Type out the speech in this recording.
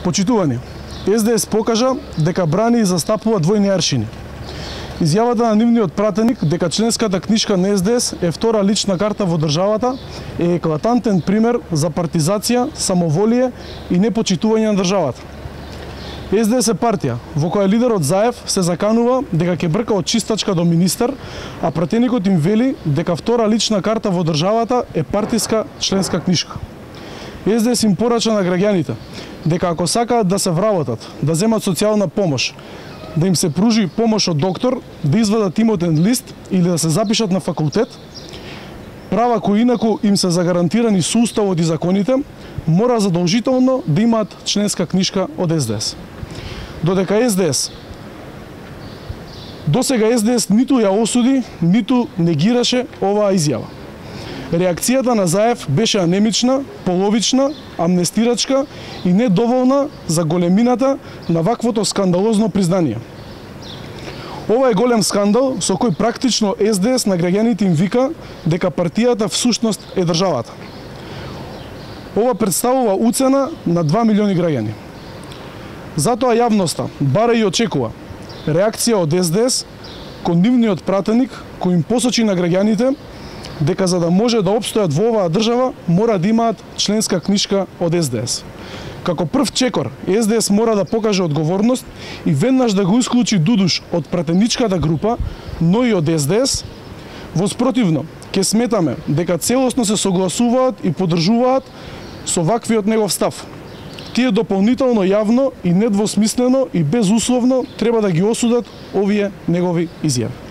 Почитувани, СДС покажа дека брани и застапува двојни аршини. Изјавата на нивниот пратеник дека членската книшка на СДС е втора лична карта во државата е еклатантен пример за партизација, самоволие и непочитување на државата. СДС е партија во која лидерот Заев се заканува дека ќе брка од чистачка до министер, а пратеникот им вели дека втора лична карта во државата е партиска членска книшка. СДС им порача на граѓаните дека ако сакаат да се вработат, да земат социјална помош, да им се пружи помош од доктор, да извадат имотен лист или да се запишат на факултет, права кои инаку им се загарантирани со уставот и законите, мора задолжително да имаат членска книшка од СДС. Додека досега СДС ниту ја осуди, ниту негираше оваа изјава. Реакцијата на Заев беше анемична, половична, амнестирачка и недоволна за големината на ваквото скандалозно признание. Ова е голем скандал со кој практично СДС на граѓаните им вика дека партијата всушност е државата. Ова представува уцена на 2 милиони граѓани. Затоа јавноста бара и очекува реакција од СДС кон нивниот пратеник кој им посочи на граѓаните дека за да може да опстојат во оваа држава мора да имаат членска книшка од СДС. Како прв чекор, СДС мора да покаже одговорност и веднаш да го исклучи Дудуш од пратеничката група, но и од СДС. Воспротивно, ќе сметаме дека целосно се согласуваат и поддржуваат со ваквиот негов став. Тие дополнително јавно и недвосмислено и безусловно треба да ги осудат овие негови изјави.